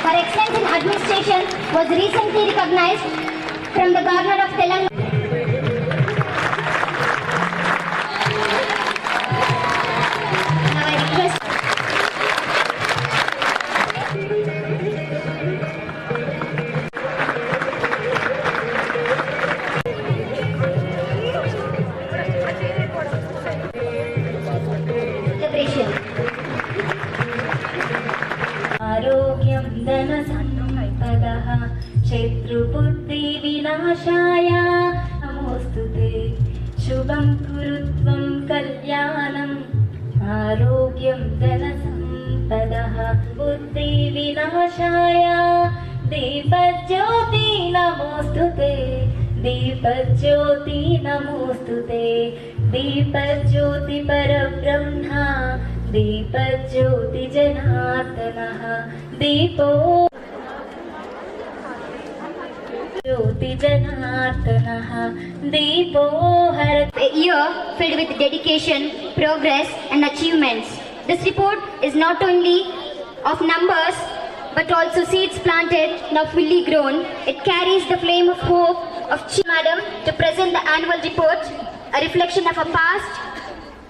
Her excellence in administration was recently recognized from the Governor of Telangana. Now I request celebration. आरोग्यं धनसम्पदः शत्रुबुद्धि विनाशाय नमोस्तुते शुभं कुरुत्वं कल्याणम् आरोग्यं धनसम्पदः बुद्धि विनाशाय दीपज्योति नमोस्तुते दीपज्योति नमोस्तुते दीपज्योति परब्रह्मा दीपज्योति जनार्दनः दीपो ज्योति जनार्दनः दीपो हर. A year filled with dedication, progress and achievements. This report is not only of numbers but also seeds planted, now fully grown. It carries the flame of hope of Chief Madam to present the annual report, a reflection of a past,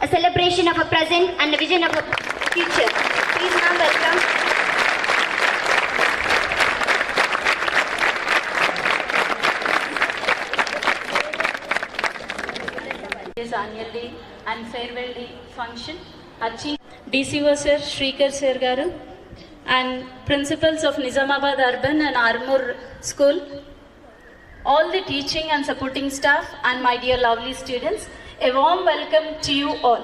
a celebration of a present and a vision of a future. Please now welcome this annual day and farewell day function achieved DCO Sir Shrikar Sir Garu and principals of Nizamabad Urban and Armoor School, all the teaching and supporting staff and my dear lovely students, a warm welcome to you all.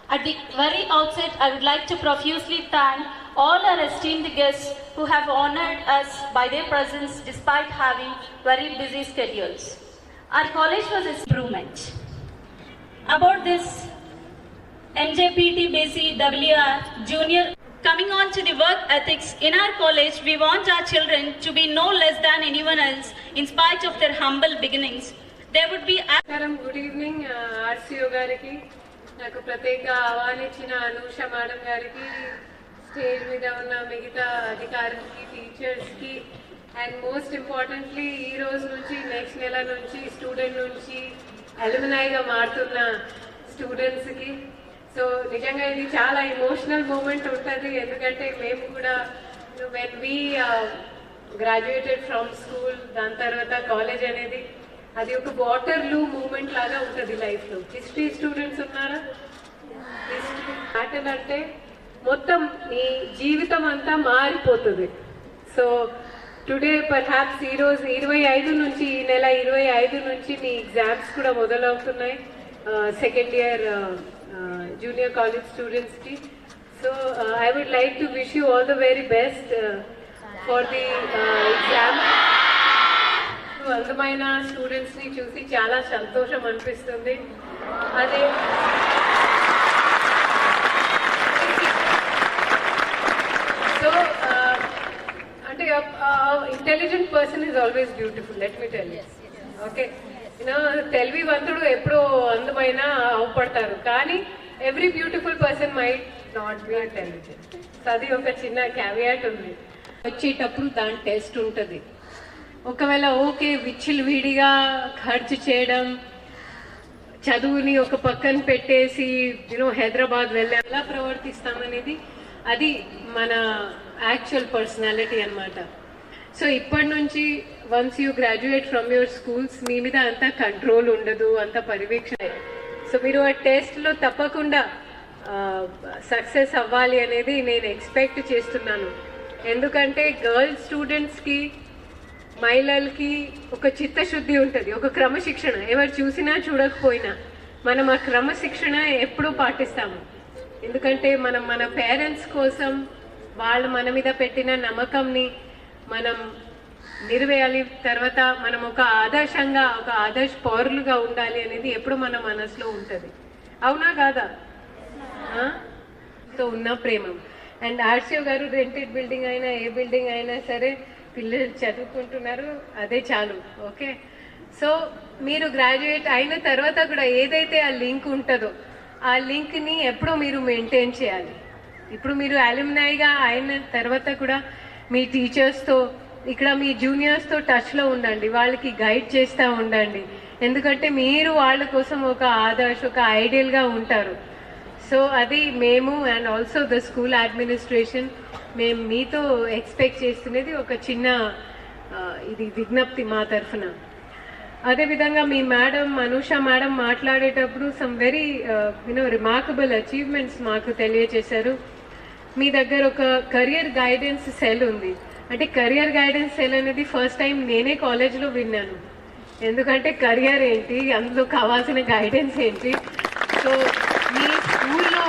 At the very outset, I would like to profusely thank all our esteemed guests who have honored us by their presence despite having very busy schedules. Our college was an improvement. About this MJPT BC WR Junior, coming on to the work ethics in our college, we want our children to be no less than anyone else in spite of their humble beginnings. There would be good evening RCO గారికి, నాకు ప్రత్యేకంగా ఆహ్వానించిన Anusha madam గారికి, stage మీద ఉన్న మిగతా అధికారులకి, టీచర్స్కి అండ్ మోస్ట్ ఇంపార్టెంట్లీ ఈ రోజు నుంచి నెక్స్ట్ నెల నుంచి స్టూడెంట్ నుంచి అలుమినైగా మారుతున్న స్టూడెంట్స్కి. సో నిజంగా ఇది చాలా ఎమోషనల్ మూమెంట్ ఉంటుంది, ఎందుకంటే మేము కూడా when we graduated from school, దాని తర్వాత కాలేజ్ అనేది అది ఒక వాటర్లూ మూమెంట్ లాగా ఉంటుంది లైఫ్లో. హిస్టరీ స్టూడెంట్స్ ఉన్నారా? హిస్టరీ ప్యాటర్న్ అంటే మొత్తం మీ జీవితం అంతా మారిపోతుంది. సో టుడే పర్హాప్స్ ఈరోజు 25 నుంచి, ఈ నెల 25 నుంచి మీ ఎగ్జామ్స్ కూడా మొదలవుతున్నాయి సెకండ్ ఇయర్ జూనియర్ కాలేజ్ స్టూడెంట్స్కి. So I would like to wish you all the very best for the exam. అందమైన స్టూడెంట్స్ని చూసి చాలా సంతోషం అనిపిస్తుంది. అదే సో అంటే intelligent person is always beautiful, let me tell you. Okay, తెలివివంతుడు ఎప్పుడో అందమైన అవపడతారు, కానీ every beautiful person might not be intelligent. So అది ఒక చిన్న క్యావియాట్ ఉంది. వచ్చేటప్పుడు దాని టెస్ట్ ఉంటుంది. ఒకవేళ ఓకే విడిగా ఖర్చు చేయడం, చదువుని ఒక పక్కన పెట్టేసి హైదరాబాద్ వెళ్ళి ఎలా ప్రవర్తిస్తామనేది అది మన యాక్చువల్ పర్సనాలిటీ అన్నమాట. సో ఇప్పటి నుంచి once you graduate from your schools, మీ మీద అంత కంట్రోల్ ఉండదు, అంత పర్యవేక్షణ. సో మీరు ఆ టెస్ట్లో తప్పకుండా సక్సెస్ అవ్వాలి అనేది నేను ఎక్స్పెక్ట్ చేస్తున్నాను. ఎందుకంటే గర్ల్స్ స్టూడెంట్స్కి, మహిళలకి ఒక చిత్తశుద్ధి ఉంటుంది, ఒక క్రమశిక్షణ. ఎవరు చూసినా చూడకపోయినా మనం ఆ క్రమశిక్షణ ఎప్పుడూ పాటిస్తాము. ఎందుకంటే మనం మన పేరెంట్స్ కోసం వాళ్ళు మన మీద పెట్టిన నమ్మకంని మనం నిర్వేయాలి. తర్వాత మనం ఒక ఆదర్శంగా, ఒక ఆదర్శ పౌరులుగా ఉండాలి అనేది ఎప్పుడు మన మనసులో ఉంటుంది. అవునా కాదా? తో ఉన్న ప్రేమం. అండ్ ఆర్సీఓ గారు రెంటెడ్ బిల్డింగ్ అయినా ఏ బిల్డింగ్ అయినా సరే పిల్లలు చదువుకుంటున్నారు, అదే చాలు. ఓకే, సో మీరు గ్రాడ్యుయేట్ అయిన తర్వాత కూడా ఏదైతే ఆ లింక్ ఉంటుందో ఆ లింక్ని ఎప్పుడూ మీరు మెయింటైన్ చేయాలి. ఇప్పుడు మీరు అలుమినైగా అయిన తర్వాత కూడా మీ టీచర్స్తో ఇక్కడ మీ జూనియర్స్తో టచ్లో ఉండండి, వాళ్ళకి గైడ్ చేస్తూ ఉండండి. ఎందుకంటే మీరు వాళ్ళ కోసం ఒక ఆదర్శ్, ఒక ఐడియల్గా ఉంటారు. సో అది మేము and also the school administration మేము మీతో ఎక్స్పెక్ట్ చేస్తున్నది ఒక చిన్న ఇది విజ్ఞప్తి మా తరఫున. అదేవిధంగా మీ మేడం అనూష మేడం మాట్లాడేటప్పుడు సమ్ వెరీ రిమార్కబుల్ అచీవ్మెంట్స్ మాకు తెలియజేశారు. మీ దగ్గర ఒక కెరియర్ గైడెన్స్ సెల్ ఉంది. అంటే కెరియర్ గైడెన్స్ సెల్ అనేది ఫస్ట్ టైం నేనే కాలేజ్లో విన్నాను. ఎందుకంటే కెరియర్ ఏంటి, అందులో కావాల్సిన గైడెన్స్ ఏంటి. సో మీ స్కూల్లో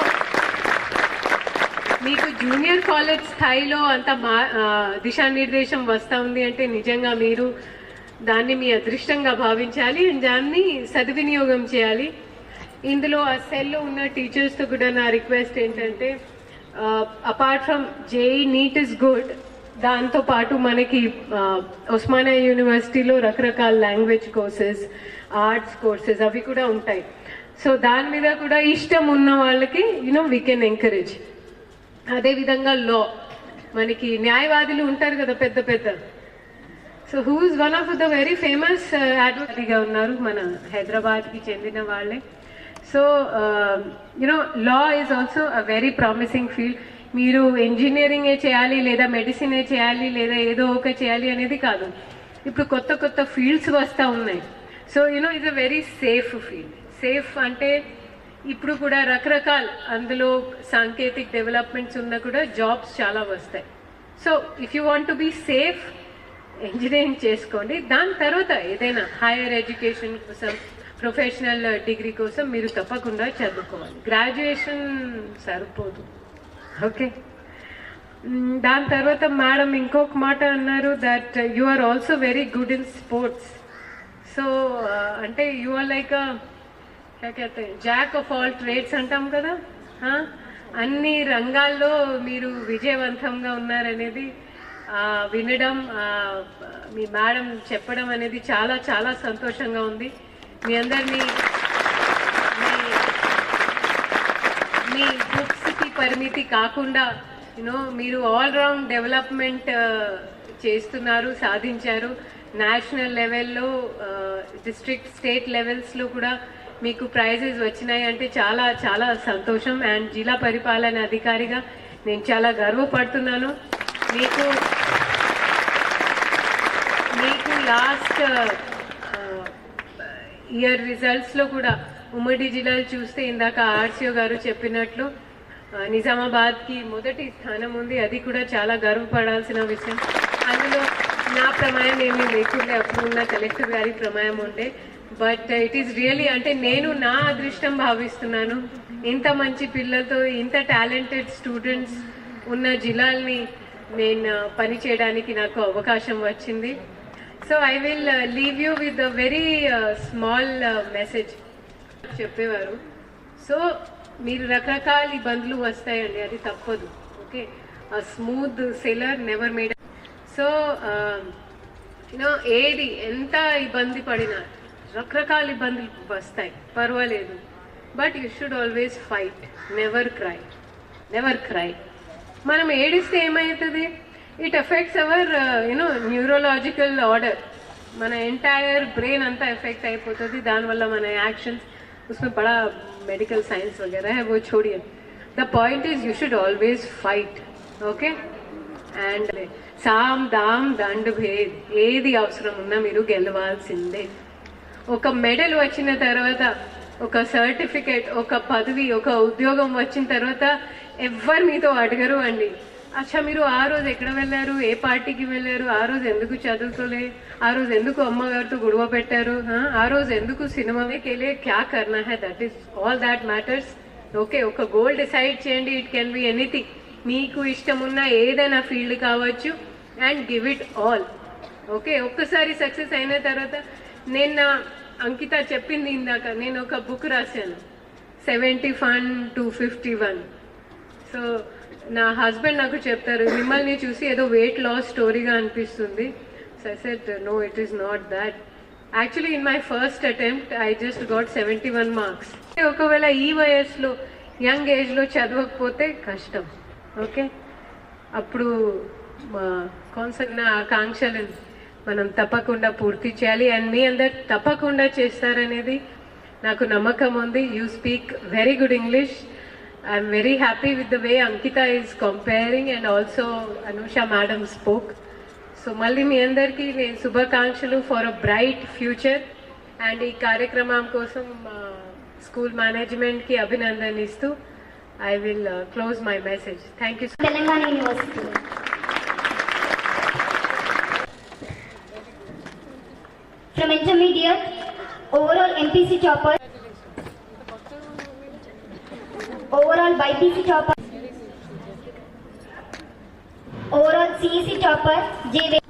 మీకు జూనియర్ కాలేజ్ స్థాయిలో అంత దిశానిర్దేశం వస్తూ ఉంది అంటే నిజంగా మీరు దాన్ని మీ అదృష్టంగా భావించాలి అండ్ దాన్ని సద్వినియోగం చేయాలి. ఇందులో ఆ సెల్లో ఉన్న టీచర్స్తో కూడా నా రిక్వెస్ట్ ఏంటంటే apart from JEE NEET is good, దాంతోపాటు మనకి ఉస్మానియా యూనివర్సిటీలో రకరకాల లాంగ్వేజ్ కోర్సెస్, ఆర్ట్స్ కోర్సెస్ అవి కూడా ఉంటాయి. సో దాని మీద కూడా ఇష్టం ఉన్న వాళ్ళకి వీ కెన్ ఎంకరేజ్. అదేవిధంగా లా, మనకి న్యాయవాదులు ఉంటారు కదా పెద్ద పెద్ద. So who is one of the very famous అడ్వకేట్గా ఉన్నారు, మన హైదరాబాద్కి చెందిన వాళ్ళే. So law is also a very promising field. మీరు ఇంజనీరింగే చేయాలి లేదా మెడిసినే చేయాలి లేదా ఏదో ఒక చేయాలి అనేది కాదు. ఇప్పుడు కొత్త కొత్త ఫీల్డ్స్ వస్తూ ఉన్నాయి. So it's a very safe field. Safe అంటే ఇప్పుడు కూడా రకరకాల అందులో సాంకేతిక డెవలప్మెంట్స్ ఉన్నా కూడా జాబ్స్ చాలా వస్తాయి. So if you want to be safe, engineering చేసుకోండి. దాని తర్వాత ఏదైనా హైయర్ ఎడ్యుకేషన్ కోసం, ప్రొఫెషనల్ డిగ్రీ కోసం మీరు తప్పకుండా చదువుకోవాలి. గ్రాడ్యుయేషన్ సరిపోదు. ఓకే, దాని తర్వాత మేడం ఇంకొక మాట అన్నారు, that you are also very good in sports. So అంటే you are like jack of all trades అంటాం కదా, అన్ని రంగాల్లో మీరు విజయవంతంగా ఉన్నారనేది వినడం, మీ మేడం చెప్పడం అనేది చాలా చాలా సంతోషంగా ఉంది. మీ అందరినీ మీ బుక్స్కి పరిమితి కాకుండా మీరు ఆల్రౌండ్ డెవలప్మెంట్ చేస్తున్నారు, సాధించారు. నేషనల్ లెవెల్లో, డిస్ట్రిక్ట్, స్టేట్ లెవెల్స్లో కూడా మీకు ప్రైజెస్ వచ్చినాయి అంటే చాలా చాలా సంతోషం. అండ్ జిల్లా పరిపాలన అధికారిగా నేను చాలా గర్వపడుతున్నాను. మీకు లాస్ట్ ఇయర్ రిజల్ట్స్లో కూడా ఉమ్మడి జిల్లాలు చూస్తే ఇందాక ఆర్సీఓ గారు చెప్పినట్లు నిజామాబాద్కి మొదటి స్థానం ఉంది. అది కూడా చాలా గర్వపడాల్సిన విషయం. అందులో నా ప్రమేయం ఏమీ లేకుండే, అప్పుడు ఉన్న కలెక్టర్ గారి ప్రమేయం ఉండే. బట్ ఇట్ ఈస్ రియలీ, అంటే నేను నా అదృష్టం భావిస్తున్నాను. ఇంత మంచి పిల్లలతో, ఇంత టాలెంటెడ్ స్టూడెంట్స్ ఉన్న జిల్లాల్ని నేను పని చేయడానికి నాకు అవకాశం వచ్చింది. So I will leave you with a very small message. చెప్పేవారు, సో మీరు రకరకాల ఇబ్బందులు వస్తాయండి, అది తప్పదు. Okay, a smooth sailor never made. So ఏది ఎంత ఇబ్బంది పడినా రకరకాల ఇబ్బందులు వస్తాయి, పర్వాలేదు. But you should always fight, never cry, never cry. మనం ఏడిస్తే ఏమవుతుంది, it affects our neurological order. మన ఎంటైర్ బ్రెయిన్ అంతా ఎఫెక్ట్ అయిపోతుంది. దానివల్ల మన యాక్షన్స్, उसमें बड़ा मेडिकल साइंस वगैरह है, वो छोड़िए. The point is you should always fight. Okay, and సామ్ దామ్ దండ్ భేద్ ఏది అవసరం ఉన్నా మీరు గెలవాల్సిందే. ఒక మెడల్ వచ్చిన తర్వాత, ఒక సర్టిఫికేట్, ఒక పదవి, ఒక ఉద్యోగం వచ్చిన తర్వాత ఎవ్వరు మీతో అడగరు అండి, అచ్చా మీరు ఆ రోజు ఎక్కడ వెళ్ళారు, ఏ పార్టీకి వెళ్ళారు, ఆ రోజు ఎందుకు చదువుకోలే, ఆ రోజు ఎందుకు అమ్మగారితో గొడవ పెట్టారు, ఆ రోజు ఎందుకు సినిమాకి వెళ్ళే క్యా కర్నా హై, that is all that matters. Okay, ఒక గోల్ డిసైడ్ చేయండి. ఇట్ కెన్ బి ఎనీథింగ్, మీకు ఇష్టం ఉన్న ఏదైనా ఫీల్డ్ కావచ్చు, and give it all. Okay, ఒక్కసారి సక్సెస్ అయిన తర్వాత, నేను అంకిత చెప్పింది ఇందాక, నేను ఒక బుక్ రాశాను 71 to 51. సో నా హస్బెండ్ నాకు చెప్తారు, మిమ్మల్ని చూసి ఏదో వెయిట్ లాస్ స్టోరీగా అనిపిస్తుంది. So I said no, it is not that. Actually in my first attempt I just got 71 marks. ఒకవేళ ఈ వయసులో, యంగ్ ఏజ్లో చదవకపోతే కష్టం. ఓకే, అప్పుడు కొనసాగిన ఆకాంక్షలు మనం తప్పకుండా పూర్తి చేయాలి. అండ్ మీ అందరు తప్పకుండా చేస్తారనేది నాకు నమ్మకం ఉంది. You speak very good English. I'm very happy with the way Ankita is comparing and also Anusha madam spoke. So మళ్ళీ మీ అందరికీ నేను శుభాకాంక్షలు for a bright future. And ఈ కార్యక్రమం కోసం స్కూల్ మేనేజ్మెంట్కి అభినందనిస్తూ I will close my message. Thank you. Telangana University. From intermediate, overall MPC topper, overall BPC topper, overall CEC topper, J.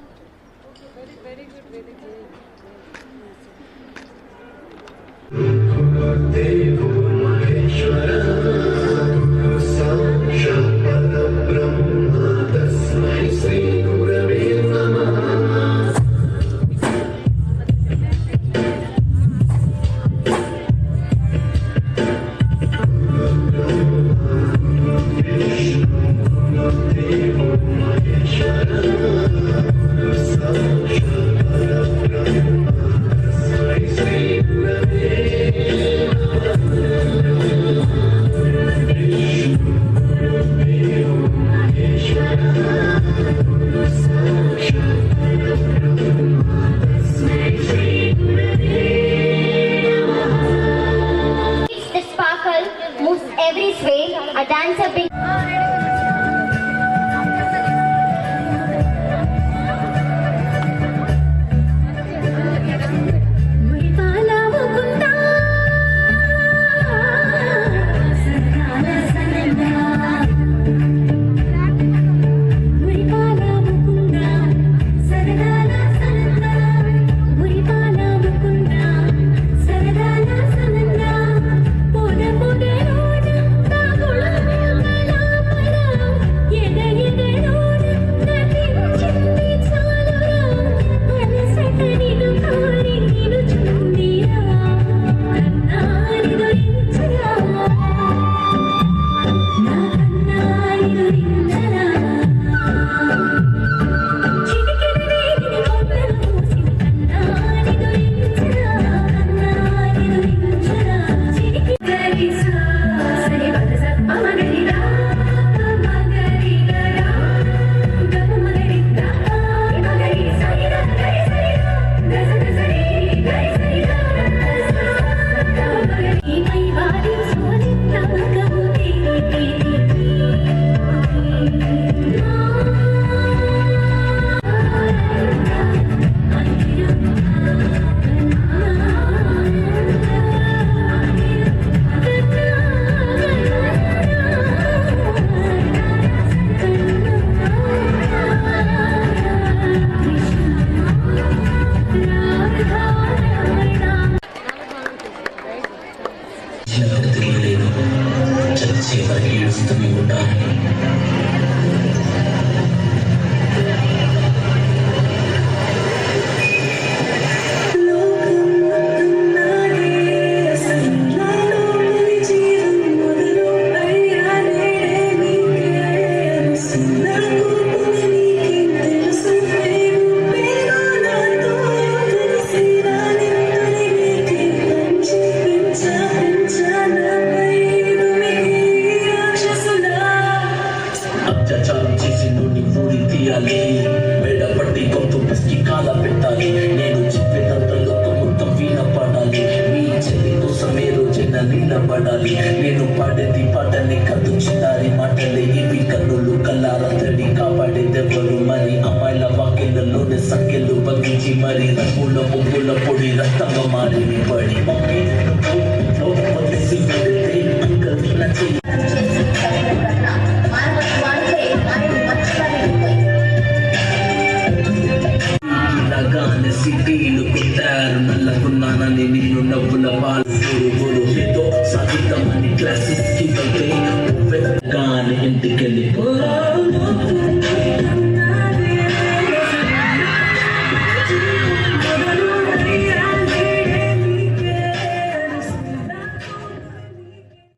The sparkle moves every sway, a dancer big. నేను పాడేది పాటని కథ చిన్నారి మాటలే ఇవి కన్నులు కల్లారందరి కాపాడేదెవరు మరి అమ్మాయిల వాక్యలలోనే సంఖ్యలు బంధించి మరి రంగుల ముగ్గుల పొడి రక్తంగా మారి పడి సిటీలు పెట్టారు నల్లకున్నానని నేను నవ్వుల పాలు సాధిద్దామని క్లాసెస్ కి వెళ్తే ఇంటికెళ్ళిపోతా